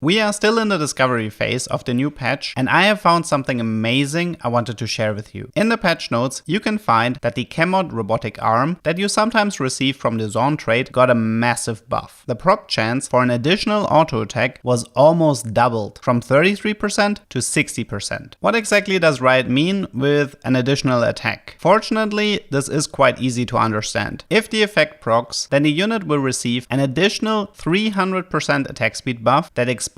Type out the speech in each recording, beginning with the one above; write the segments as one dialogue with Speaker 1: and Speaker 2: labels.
Speaker 1: We are still in the discovery phase of the new patch, and I have found something amazing I wanted to share with you. In the patch notes, you can find that the chemod Robotic Arm that you sometimes receive from the Zorn trait got a massive buff. The proc chance for an additional auto attack was almost doubled, from 33% to 60%. What exactly does Riot mean with an additional attack? Fortunately, this is quite easy to understand. If the effect procs, then the unit will receive an additional 300% attack speed buff that expires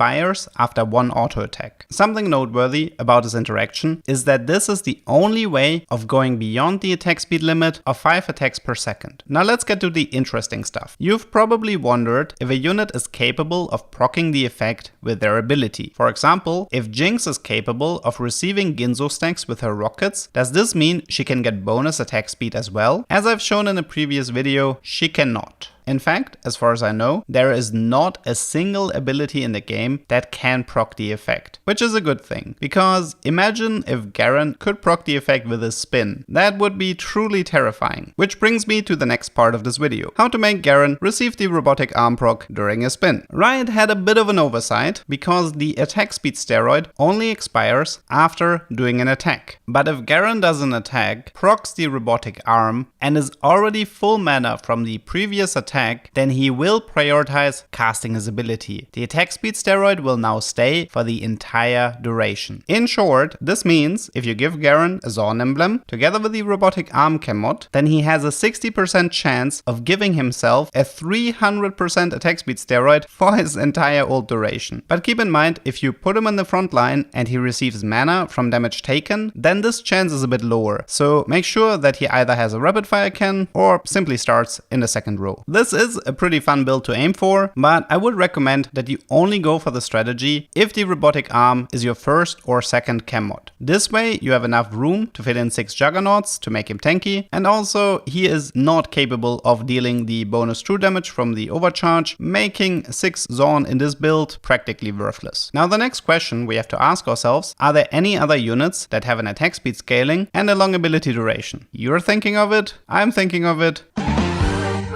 Speaker 1: after one auto attack. Something noteworthy about this interaction is that this is the only way of going beyond the attack speed limit of 5 attacks per second. Now let's get to the interesting stuff. You've probably wondered if a unit is capable of proccing the effect with their ability. For example, if Jinx is capable of receiving Ginzo stacks with her rockets, does this mean she can get bonus attack speed as well? As I've shown in a previous video, she cannot. In fact, as far as I know, there is not a single ability in the game that can proc the effect, which is a good thing, because imagine if Garen could proc the effect with a spin. That would be truly terrifying. Which brings me to the next part of this video, how to make Garen receive the robotic arm proc during a spin. Riot had a bit of an oversight, because the attack speed steroid only expires after doing an attack. But if Garen does an attack, procs the robotic arm, and is already full mana from the previous attack, then he will prioritize casting his ability. The attack speed steroid will now stay for the entire duration. In short, this means if you give Garen a Zorn emblem together with the robotic arm chemod, then he has a 60% chance of giving himself a 300% attack speed steroid for his entire ult duration. But keep in mind, if you put him in the front line and he receives mana from damage taken, then this chance is a bit lower. So make sure that he either has a rapid fire cannon or simply starts in the second row. This is a pretty fun build to aim for, but I would recommend that you only go for the strategy if the robotic arm is your first or second chem mod. This way you have enough room to fit in 6 juggernauts to make him tanky, and also he is not capable of dealing the bonus true damage from the overcharge, making 6 Zorn in this build practically worthless. Now the next question we have to ask ourselves, are there any other units that have an attack speed scaling and a long ability duration? You're thinking of it, I'm thinking of it.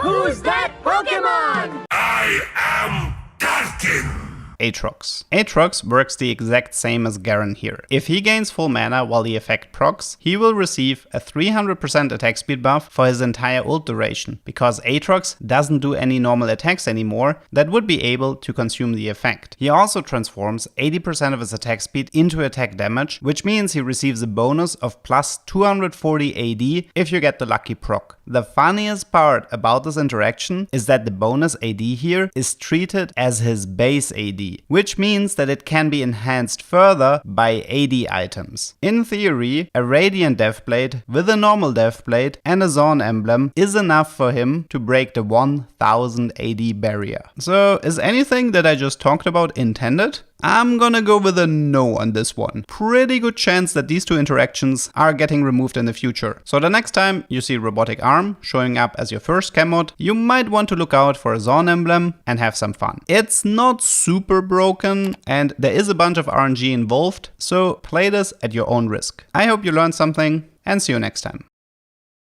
Speaker 2: Who's that Pokemon?
Speaker 3: I am Garen.
Speaker 1: Aatrox. Aatrox works the exact same as Garen here. If he gains full mana while the effect procs, he will receive a 300% attack speed buff for his entire ult duration, because Aatrox doesn't do any normal attacks anymore that would be able to consume the effect. He also transforms 80% of his attack speed into attack damage, which means he receives a bonus of plus 240 AD if you get the lucky proc. The funniest part about this interaction is that the bonus AD here is treated as his base AD, which means that it can be enhanced further by AD items. In theory, a Radiant Deathblade with a normal Deathblade and a Zorn emblem is enough for him to break the 1000 AD barrier. So is anything that I just talked about intended? I'm gonna go with a no on this one. Pretty good chance that these two interactions are getting removed in the future. So the next time you see Robotic Arm showing up as your first chem mod, you might want to look out for a Zorn emblem and have some fun. It's not super broken and there is a bunch of RNG involved, so play this at your own risk. I hope you learned something and see you next time.